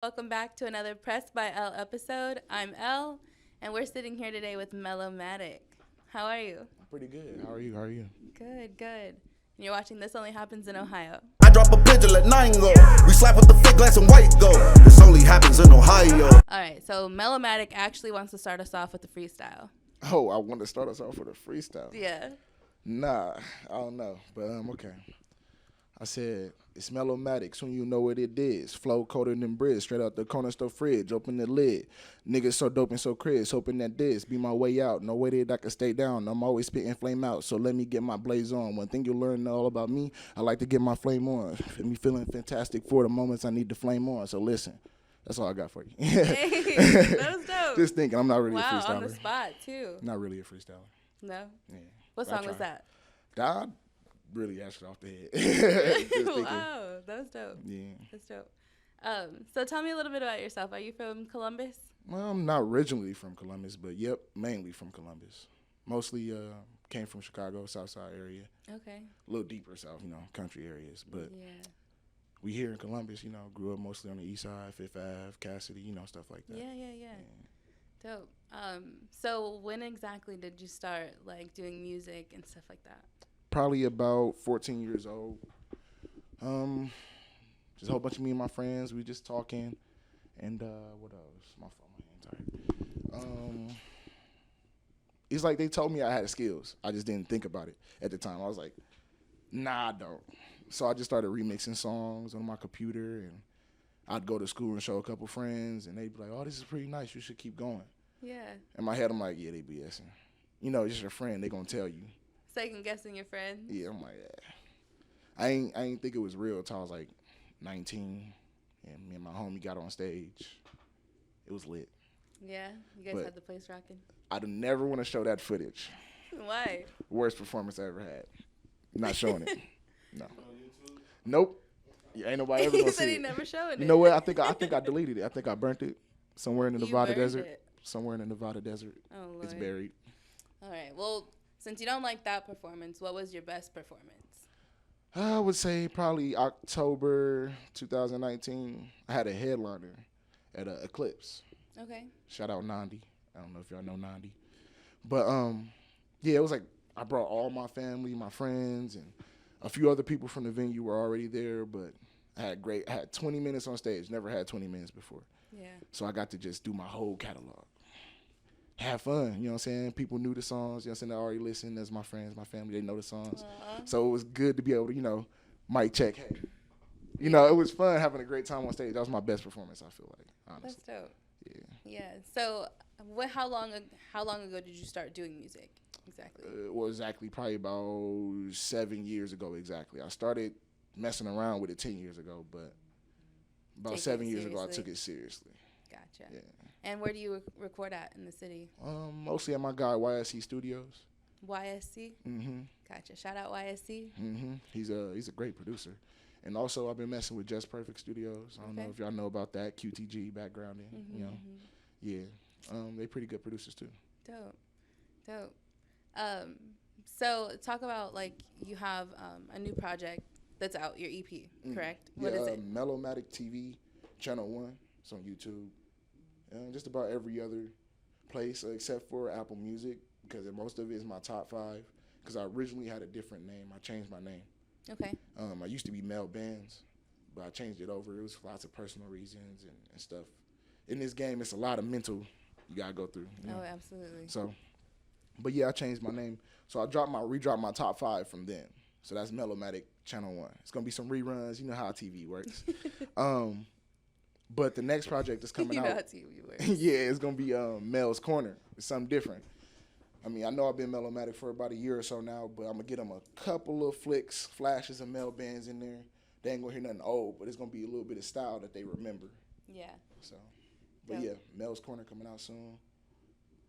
Welcome back to another Pressed by Elle episode. I'm Elle, and we're sitting here today with MelloMatic. How are you? Pretty good. How are you? How are you? Good, good. And you're watching This Only Happens in Ohio. I drop a pigeon, let 9 go. We slap with the fake glass and white go. This only happens in Ohio. All right, so MelloMatic actually wants to start us off with a freestyle. Oh, I want to start us off with a freestyle. Yeah. Nah, I don't know, but okay. I said it's MelloMatic, soon you know what it is. Flow colder than bread, straight out the corner store fridge. Open the lid, niggas so dope and so crisp. Hoping that this be my way out. No way that I can stay down. I'm always spitting flame out, so let me get my blaze on. One thing you'll learn all about me, I like to get my flame on. Me feeling fantastic for the moments I need to flame on. So listen. That's all I got for you. Hey, that was dope. Just thinking, I'm not really a Wow, freestyler. on the spot, too. Not really a freestyler. No? Yeah. What But I song was try. that? I really asked it off the head. Just thinking. Wow, that was dope. Yeah. That's dope. So tell me a little bit about yourself. Are you from Columbus? Well, I'm not originally from Columbus, but yep, mainly from Columbus. Mostly came from Chicago, South Side area. Okay. A little deeper south, country areas. But Yeah. we here in Columbus, grew up mostly on the east side, Fifth Ave, Cassidy, stuff like that. Yeah. Dope. So when exactly did you start doing music and stuff like that? Probably about 14 years old. Just a whole bunch of me and my friends. We just talking, and what else? My fault, my hand's tired. It's like they told me I had skills. I just didn't think about it at the time. I was like, nah, I don't. So I just started remixing songs on my computer, and I'd go to school and show a couple friends, and they'd be like, oh, this is pretty nice. You should keep going. Yeah. In my head, I'm like, yeah, they BSing. Just your friend. They gonna tell you. Second guessing your friends. Yeah, I'm like, yeah. I ain't think it was real until I was like 19, and me and my homie got on stage. It was lit. Yeah. You guys But- had the place rocking. I'd never want to show that footage. Why? Worst performance I ever had. Not showing it. No. Nope. Yeah, ain't nobody ever He gonna said see he it. never showed it. You know what? I think I deleted it. I think I burnt it somewhere in the You Nevada burned desert. it. Somewhere in the Nevada desert. Oh, Lord. It's buried. All right. Well, since you don't like that performance, what was your best performance? I would say probably October 2019. I had a headliner at Eclipse. Okay. Shout out Nandi. I don't know if y'all know Nandi. But yeah, it was like I brought all my family, my friends, and a few other people from the venue were already there, but I had 20 minutes on stage. Never had 20 minutes before. Yeah. So I got to just do my whole catalog. Have fun, you know what I'm saying? People knew the songs, you know what I'm saying? They already listened. That's my friends, my family, they know the songs. So it was good to be able to, mic check. Hey, it was fun having a great time on stage. That was my best performance, I feel like, honestly. That's dope. Yeah. Yeah. So, how long ago did you start doing music exactly? Well, exactly, probably about 7 years ago, exactly. I started messing around with it 10 years ago, but about Taking it 7 years ago, I seriously. took it seriously. Gotcha. Yeah. And where do you record at in the city? Mostly at my guy, YSC Studios. YSC. Mm-hmm. Gotcha. Shout out YSC. Mm-hmm. He's a great producer. And also, I've been messing with Just Perfect Studios. I don't know Okay. if y'all know about that. QTG backgrounding, Yeah. They pretty good producers, too. Dope. So talk about you have a new project that's out, your EP, correct? What is it? MelloMatic TV, Channel 1. It's on YouTube. Just about every other place except for Apple Music, because most of it is my top 5. Because I originally had a different name. I changed my name. Okay. I used to be Mel Benz, but I changed it over. It was for lots of personal reasons and stuff. In this game, it's a lot of mental you gotta go through. Oh, absolutely. So, but yeah, I changed my name. So I redropped my top 5 from then. So that's MelloMatic Channel 1. It's gonna be some reruns. You know how TV works. But the next project that's coming you know out. how TV works. Yeah, it's gonna be Mel's Corner. It's something different. I mean, I know I've been MelloMatic for about a year or so now, but I'm gonna get them a couple of flashes of Mel bands in there. They ain't gonna hear nothing old, but it's gonna be a little bit of style that they remember. Yeah. So, but Dope. yeah, Mel's Corner coming out soon.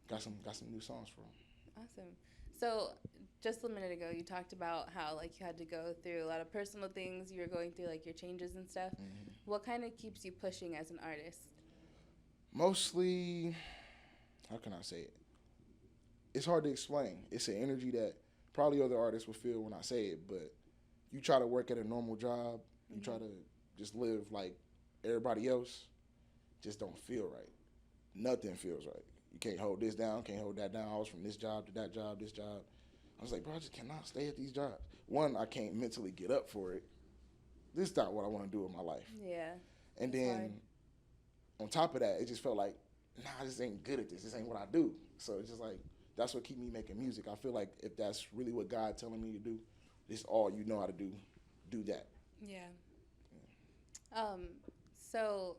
Got some new songs for them. Awesome. So just a minute ago, you talked about how you had to go through a lot of personal things. You were going through your changes and stuff. Mm-hmm. What kind of keeps you pushing as an artist? Mostly, how can I say it? It's hard to explain. It's an energy that probably other artists will feel when I say it, but you try to work at a normal job, you try to just live like everybody else, just don't feel right. Nothing feels right. You can't hold this down, can't hold that down. I was from this job to that job, this job. I was like, bro, I just cannot stay at these jobs. One, I can't mentally get up for it. This is not what I want to do with my life. Yeah. And then on top of that, it just felt like, nah, I just ain't good at this. This ain't what I do. So it's just like, that's what keep me making music. I feel like if that's really what God telling me to do, this all you know how to do that. Yeah. So,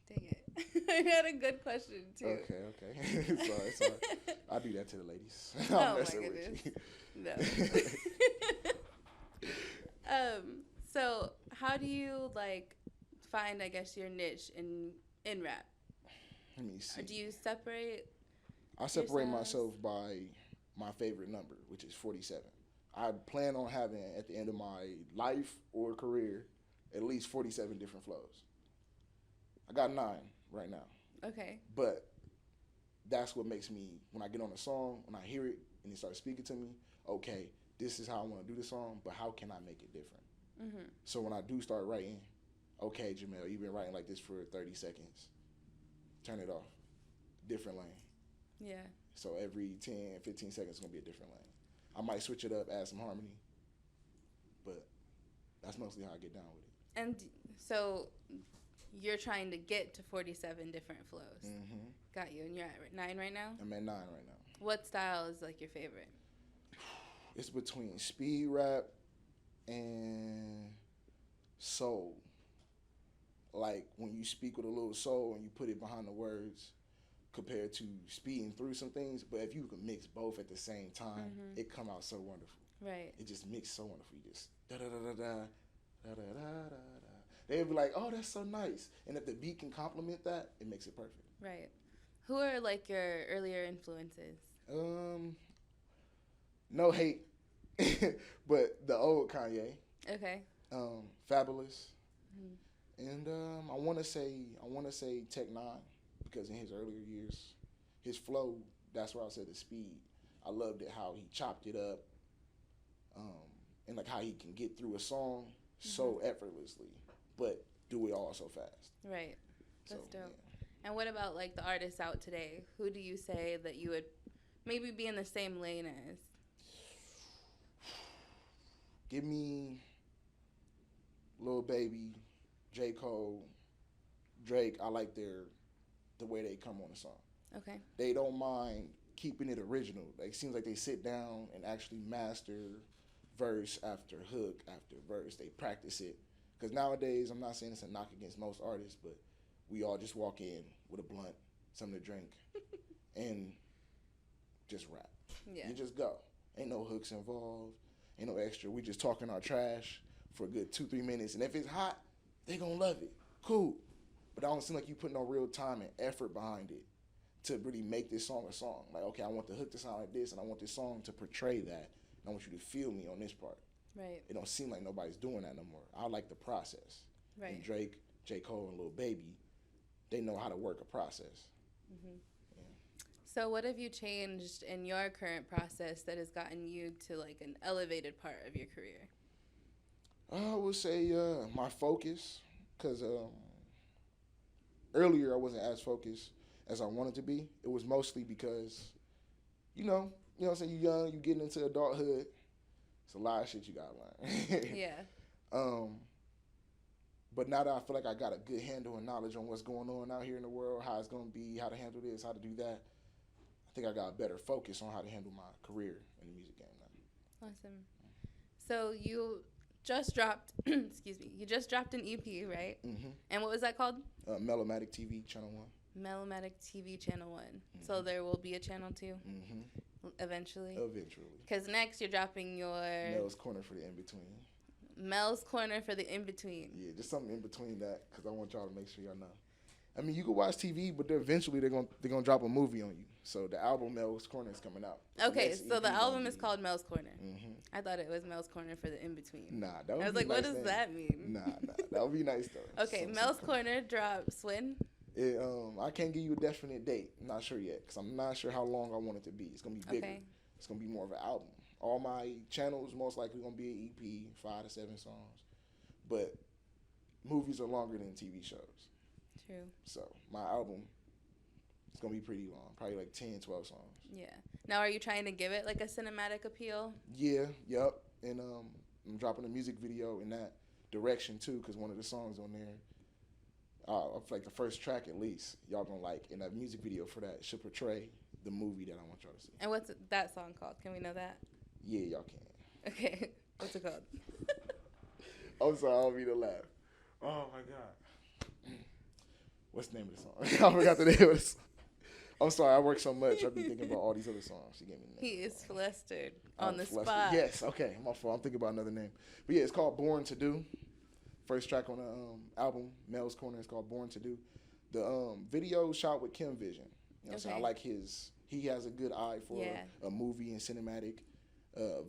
dang it. I had a good question, too. Okay. sorry. I do that to the ladies. Oh, I'm my messing goodness. with you. No. So how do you, like, find, I guess, your niche in rap? Let me see. Or do you separate? I separate yourselves? myself by my favorite number, which is 47. I plan on having, at the end of my life or career, at least 47 different flows. I got 9 right now. Okay. But that's what makes me, when I get on a song, when I hear it and it starts speaking to me, okay, this is how I want to do the song, but how can I make it different? Mm-hmm. So when I do start writing, okay, Jamel, you've been writing like this for 30 seconds. Turn it off. Different lane. Yeah. So every 10, 15 seconds is going to be a different lane. I might switch it up, add some harmony, but that's mostly how I get down with it. And so you're trying to get to 47 different flows. Mm-hmm. Got you. And you're at 9 right now? I'm at 9 right now. What style is, like, your favorite? It's between speed rap and soul. Like when you speak with a little soul and you put it behind the words compared to speeding through some things. But if you can mix both at the same time, it come out so wonderful. Right. It just mixed so wonderful. You just da-da-da-da-da, da-da-da-da-da. They'd be like, oh, that's so nice. And if the beat can complement that, it makes it perfect. Right. Who are, like, your earlier influences? No hate, but the old Kanye, Okay. Fabulous, and I want to say Tech Nine, because in his earlier years, his flow, that's why I said the speed. I loved it how he chopped it up, and like how he can get through a song so effortlessly, but do it all so fast. Right. That's So, dope. yeah. And what about, like, the artists out today? Who do you say that you would maybe be in the same lane as? Give me Lil Baby, J. Cole, Drake. I like the way they come on the song. Okay. They don't mind keeping it original. Like, it seems like they sit down and actually master verse after hook after verse. They practice it. Because nowadays, I'm not saying it's a knock against most artists, but we all just walk in with a blunt, something to drink, and just rap. Yeah. You just go. Ain't no hooks involved. Ain't no extra. We just talking our trash for a good 2-3 minutes. And if it's hot, they gonna love it. Cool. But I don't seem like you put no real time and effort behind it to really make this song a song. Like, okay, I want the hook to sound like this, and I want this song to portray that. And I want you to feel me on this part. Right. It don't seem like nobody's doing that no more. I like the process. Right. And Drake, J. Cole, and Lil Baby, they know how to work a process. So what have you changed in your current process that has gotten you to, like, an elevated part of your career? I would say my focus, because earlier I wasn't as focused as I wanted to be. It was mostly because, you know what I'm saying, you're young, you getting into adulthood. It's a lot of shit you gotta learn. Yeah. But now that I feel like I got a good handle and knowledge on what's going on out here in the world, how it's gonna be, how to handle this, how to do that, I think I got a better focus on how to handle my career in the music game now. Awesome. So you just dropped, excuse me, you just dropped an EP, right? Mm-hmm. And what was that called? MelloMatic TV, Channel 1. MelloMatic TV Channel 1. So there will be a Channel 2 eventually? Eventually. Because next you're dropping your Mel's Corner for the in-between. Mel's Corner for the in-between. Yeah, just something in between that, because I want y'all to make sure y'all know. I mean, you can watch TV, but eventually they're gonna drop a movie on you. So the album Mel's Corner is coming out. Okay, Next so EP the album gonna is be- called Mel's Corner. Mhm. I thought it was Mel's Corner for the in-between. Nah, that would I was be like, a what nice does name. that mean? Nah, that would be nice though. Okay, Some Mel's cool. Corner drops when? It, I can't give you a definite date. I'm not sure yet, because I'm not sure how long I want it to be. It's gonna be bigger. Okay. It's gonna be more of an album. All my channels most likely gonna be an EP, 5 to 7 songs. But movies are longer than TV shows. True. So my album, it's gonna be pretty long, probably like 10, 12 songs. Yeah. Now, are you trying to give it like a cinematic appeal? Yeah, yep. And I'm dropping a music video in that direction too, because one of the songs on there, like the first track at least, y'all gonna like, and that music video for that should portray the movie that I want y'all to see. And what's that song called? Can we know that? Yeah, y'all can. Okay. What's it called? I'm sorry, I don't mean to laugh. Oh my God. What's the name of the song? I forgot the name of the song. I'm sorry, I work so much. I be thinking about all these other songs. She gave me the name. He is flustered on the Flustered. spot. Yes, okay, my fault. I'm thinking about another name. But yeah, it's called Born to Do. First track on the album, Mel's Corner, is called Born to Do. The video shot with Kim Vision. You know what I'm saying? I like he has a good eye for a movie and cinematic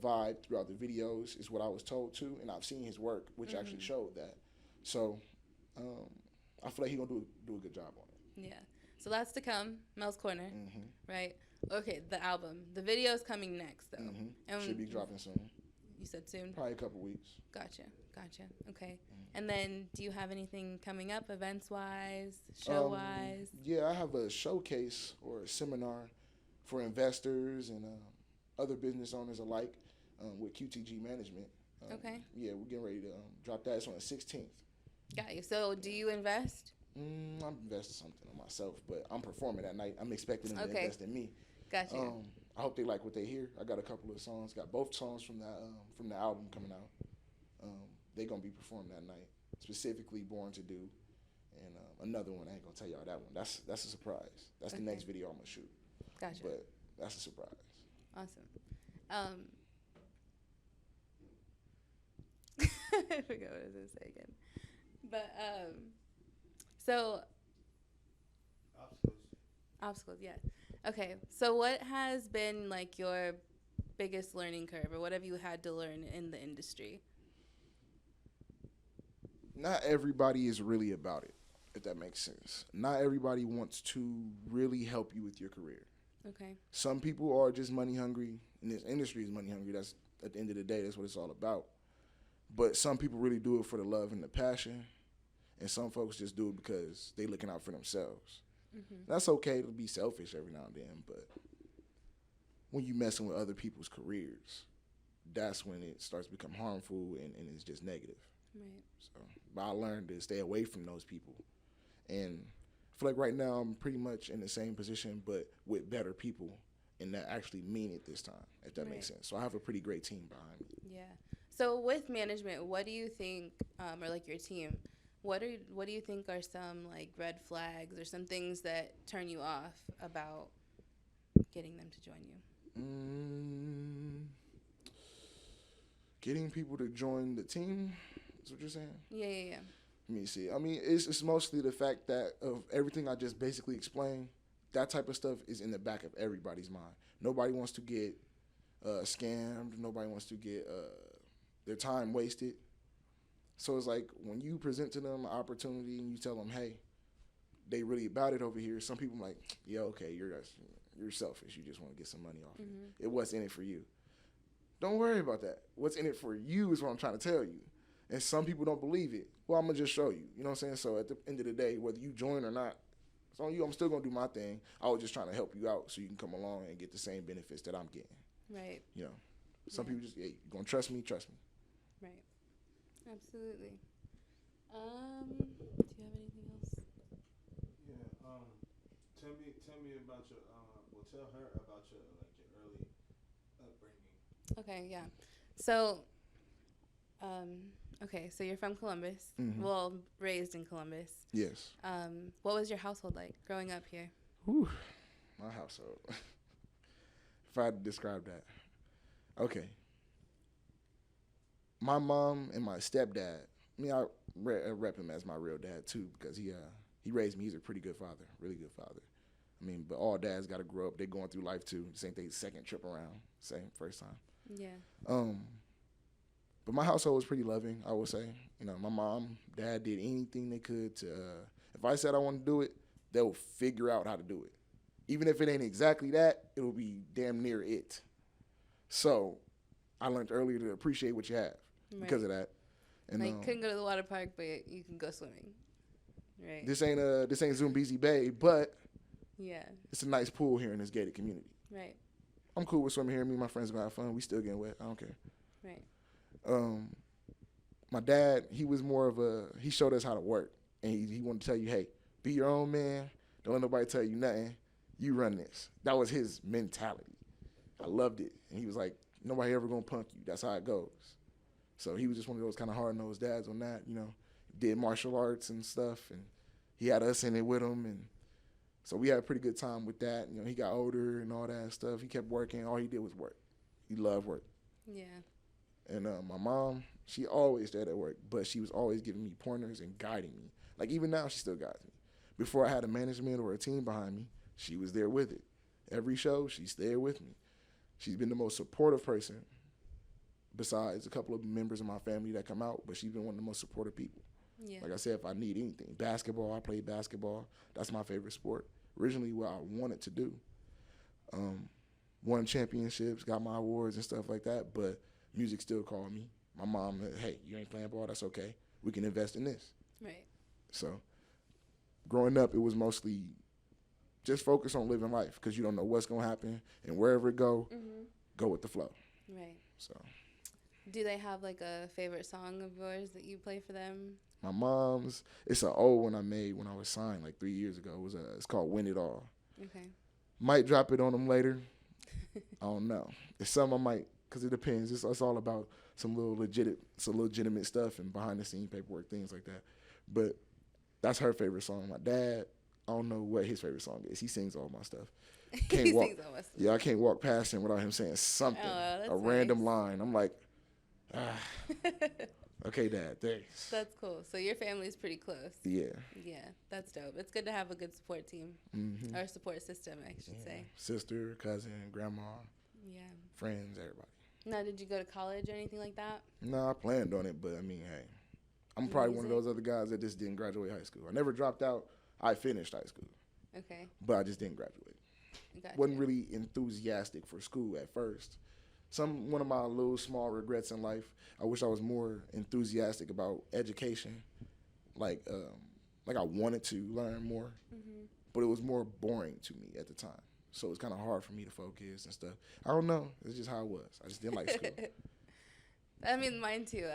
vibe throughout the videos, is what I was told too. And I've seen his work, which actually showed that. So I feel like he's going to do a good job on it. Yeah. So that's to come, Mel's Corner, right? Okay, the album. The video's coming next, though. And should be dropping soon. You said soon? Probably a couple weeks. Gotcha. Okay. And then do you have anything coming up events-wise, show-wise? Yeah, I have a showcase or a seminar for investors and other business owners alike with QTG Management. Okay. Yeah, we're getting ready to drop that. It's on the 16th. Got you. So do you invest? I'm investing something in myself, but I'm performing that night. I'm expecting them to invest in me. Gotcha. I hope they like what they hear. I got a couple of songs. Got both songs from the album coming out. They gonna be performed that night. Specifically, Born to Do, and another one. I ain't gonna tell y'all that one. That's a surprise. That's the next video I'm gonna shoot. Gotcha. But that's a surprise. Awesome. I forgot what I was gonna say again. But so obstacles, yeah. Okay, so what has been like your biggest learning curve, or what have you had to learn in the industry? Not everybody is really about it, if that makes sense. Not everybody wants to really help you with your career. Okay. Some people are just money hungry, and this industry is money hungry. That's at the end of the day, that's what it's all about. But some people really do it for the love and the passion, and some folks just do it because they looking out for themselves. That's okay to be selfish every now and then, but when you messing with other people's careers, that's when it starts to become harmful and it's just negative. Right. So, but I learned to stay away from those people, and I feel like right now I'm pretty much in the same position, but with better people, and that actually mean it this time, if that makes sense. So I have a pretty great team behind me. Yeah. So with management, what do you think, or like your team, what do you think are some like red flags or some things that turn you off about getting them to join you? Getting people to join the team, is what you're saying? Yeah. Let me see. I mean, it's mostly the fact that of everything I just basically explained, that type of stuff is in the back of everybody's mind. Nobody wants to get scammed. Nobody wants to get their time wasted. So it's like when you present to them an opportunity and you tell them, hey, they really about it over here, some people are like, yeah, okay, you're selfish. You just want to get some money off it. It what's in it for you. Don't worry about that. What's in it for you is what I'm trying to tell you. And some people don't believe it. Well, I'm going to just show you. You know what I'm saying? So at the end of the day, whether you join or not, it's on you. I'm still going to do my thing. I was just trying to help you out so you can come along and get the same benefits that I'm getting. Right. You know, some people just, hey, you going to trust me? Trust me. Right. Absolutely. Do you have anything else? Yeah. Tell me about your tell her about your early upbringing. Okay. Yeah. So, okay. So you're from Columbus. Well, raised in Columbus. Yes. What was your household like growing up here? Whew. My household. If I had to describe that. Okay. My mom and my stepdad, I mean, I rep him as my real dad too, because he raised me. He's a pretty good father, really good father. I mean, but all dads got to grow up. They're going through life too. This ain't their second trip around, same first time. Yeah. But my household was pretty loving, I would say. You know, my mom, dad did anything they could to, if I said I want to do it, they'll figure out how to do it. Even if it ain't exactly that, it'll be damn near it. So I learned earlier to appreciate what you have because of that. And like, couldn't go to the water park, but you can go swimming. Right. This ain't Zumbizi Bay, but Yeah. it's a nice pool here in this gated community. Right. I'm cool with swimming here. Me and my friends gonna have fun. We still getting wet. I don't care. Right. My dad, he showed us how to work, and he wanted to tell you, hey, be your own man. Don't let nobody tell you nothing. You run this. That was his mentality. I loved it. And he was like, nobody ever gonna punk you. That's how it goes. So he was just one of those kind of hard-nosed dads on that, you know. Did martial arts and stuff, and he had us in it with him, and so we had a pretty good time with that. You know, he got older and all that stuff. He kept working. All he did was work. He loved work. Yeah. And my mom, she always stayed at work, but she was always giving me pointers and guiding me. Like, even now, she still guides me. Before I had a management or a team behind me, she was there with it. Every show, she's there with me. She's been the most supportive person, besides a couple of members of my family that come out, but she's been one of the most supportive people. Yeah. Like I said, if I need anything, basketball, I played basketball. That's my favorite sport. Originally what I wanted to do. Won championships, got my awards and stuff like that, but music still called me. My mom, hey, you ain't playing ball, that's okay. We can invest in this. Right. So growing up, it was mostly just focus on living life because you don't know what's going to happen, and wherever it go, go with the flow. Right. So Do they have like a favorite song of yours that you play for them? my mom's, it's an old one I made when I was signed like 3 years ago. It's called Win It All. Okay. Might drop it on them later. I don't know. It's something I might, because it depends. It's all about some legitimate stuff and behind the scene paperwork, things like that. But that's her favorite song. My dad, I don't know what his favorite song is. He sings all my stuff. Can't He walk. sings all my stuff. Yeah, I can't walk past him without him saying something, Oh, that's a random nice. line. I'm like, okay, Dad, thanks. That's cool. So your family's pretty close. Yeah. Yeah, that's dope. It's good to have a good support team Mm-hmm. or support system, I should say. Sister, cousin, grandma, Yeah. friends, everybody. Now, did you go to college or anything like that? No, I planned on it, but I mean, hey, I'm probably one of those other guys that just didn't graduate high school. I never dropped out. I finished high school, Okay. but I just didn't graduate. Gotcha. Wasn't really enthusiastic for school at first. One of my little small regrets in life, I wish I was more enthusiastic about education. Like I wanted to learn more, but it was more boring to me at the time. So it's kind of hard for me to focus and stuff. I don't know. It's just how it was. I just didn't like school. I mean, mine too.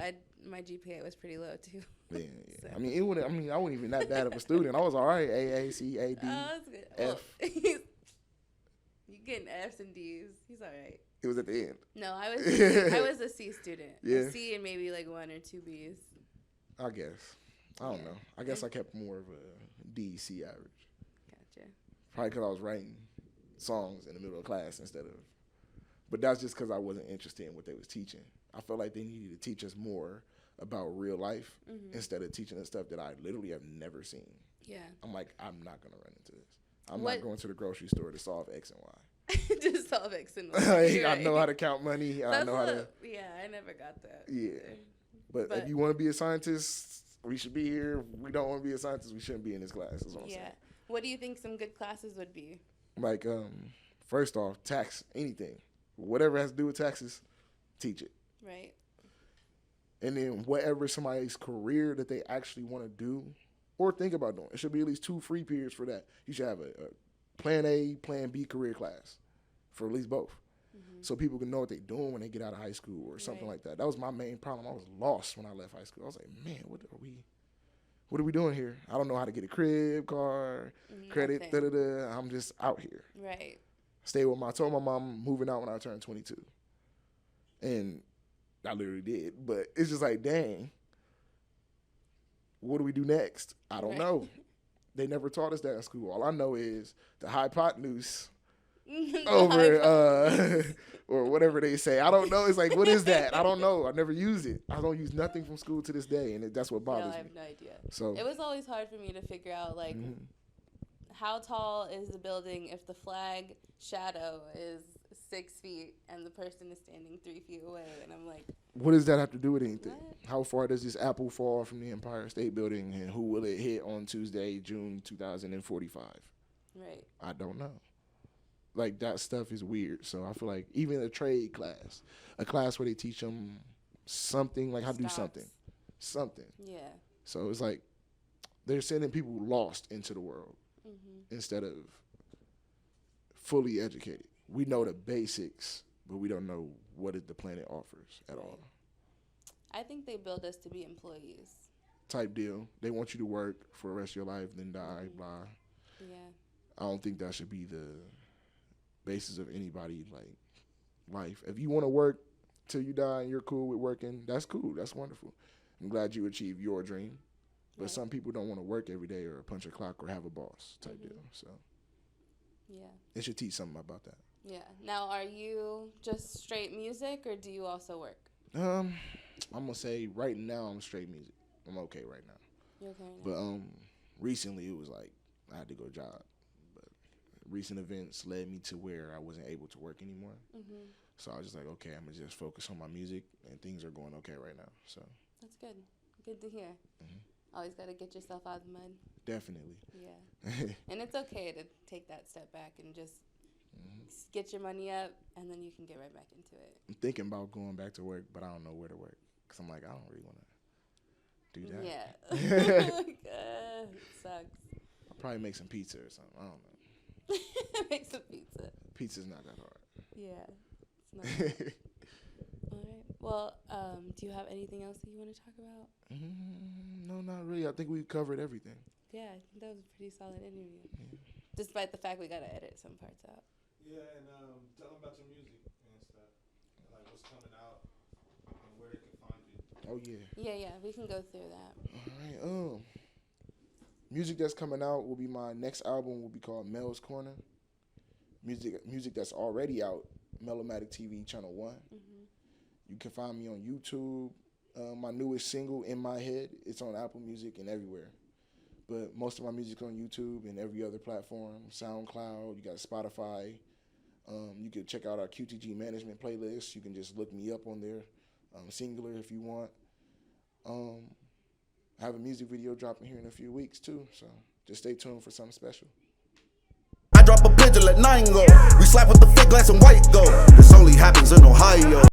My GPA was pretty low too. Yeah. So. I mean, I wasn't even that bad of a student. I was all right. A, A, C, A, D, Oh, that's good. F. Well, you getting F's and D's. He's all right. It was at the end. No, I was a C student. Yeah. A C and maybe like 1 or 2 B's. I guess. I don't Yeah. know. I guess I kept more of a D, C average. Gotcha. Probably because I was writing songs in the middle of class instead of. But that's just because I wasn't interested in what they was teaching. I felt like they needed to teach us more about real life instead of teaching us stuff that I literally have never seen. Yeah. I'm like, I'm not going to run into this. I'm What- not going to the grocery store to solve X and Y. Just solve X and Y. I Right. know how to count money. I That's know how to. Yeah, I never got that. Yeah. either. But if you want to be a scientist, we should be here. If we don't want to be a scientist, we shouldn't be in this class. That's what I'm Yeah. saying. What do you think some good classes would be? Like, first off, tax, anything. Whatever has to do with taxes, teach it. Right. And then whatever somebody's career that they actually want to do or think about doing. It should be at least 2 free periods for that. You should have a plan A, plan B career class for at least both. So people can know what they're doing when they get out of high school or something Right. like that. That was my main problem. I was lost when I left high school. I was like, man, what are we doing here? I don't know how to get a crib, car, credit, Nothing. da-da-da. I'm just out here. Right. I told my mom I'm moving out when I turned 22. And I literally did. But it's just like, dang, what do we do next? I don't Right. know. They never taught us that in school. All I know is the hypotenuse over or whatever they say. I don't know. It's like, what is that? I don't know. I never used it. I don't use nothing from school to this day, and that's what No, bothers I me. have no idea. So It was always hard for me to figure out, like, how tall is the building if the flag shadow is 6 feet and the person is standing 3 feet away? And I'm like, what does that have to do with anything? What? How far does this apple fall from the Empire State Building, and who will it hit on Tuesday, June 2045? right. I don't know. Like, that stuff is weird. So I feel like even a trade class, a class where they teach them something, like how to do Stocks. something. Yeah. So it's like, they're sending people lost into the world instead of fully educated. We know the basics, but we don't know what the planet offers at all. I think they build us to be employees. Type deal. They want you to work for the rest of your life, then die, blah. Yeah. I don't think that should be the basis of anybody like life. If you want to work till you die and you're cool with working, that's cool. That's wonderful. I'm glad you achieved your dream. But some people don't want to work every day or punch a clock or have a boss type deal. So yeah, it should teach something about that. Yeah. Now, are you just straight music, or do you also work? I'm gonna say right now I'm straight music. I'm okay right now. You okay now? But recently it was like I had to go job. But recent events led me to where I wasn't able to work anymore. So I was just like, okay, I'm gonna just focus on my music, and things are going okay right now. So that's good. Good to hear. Always got to get yourself out of the mud. Definitely. Yeah. And it's okay to take that step back and just get your money up, and then you can get right back into it. I'm thinking about going back to work, but I don't know where to work. Because I'm like, I don't really want to do that. Yeah. It sucks. I'll probably make some pizza or something. I don't know. Make some pizza. Pizza's not that hard. Yeah. It's not hard. All right. Well, do you have anything else that you want to talk about? No, not really. I think we covered everything. Yeah, I think that was a pretty solid interview. Despite the fact we got to edit some parts out. Yeah, and tell them about your music and stuff. Like what's coming out and where they can find you. Oh, yeah. Yeah, we can go through that. All right. Music that's coming out will be my next album will be called Mel's Corner. Music that's already out, MelloMatic TV Channel 1. You can find me on YouTube. My newest single, In My Head, it's on Apple Music and everywhere. But most of my music's on YouTube and every other platform. SoundCloud, you got Spotify. You can check out our QTG management playlist. You can just look me up on there, singular if you want. I have a music video dropping here in a few weeks too, so just stay tuned for something special. I drop a pigeon, let 9 go. We slap with the fake glass and white gold. This only happens in Ohio.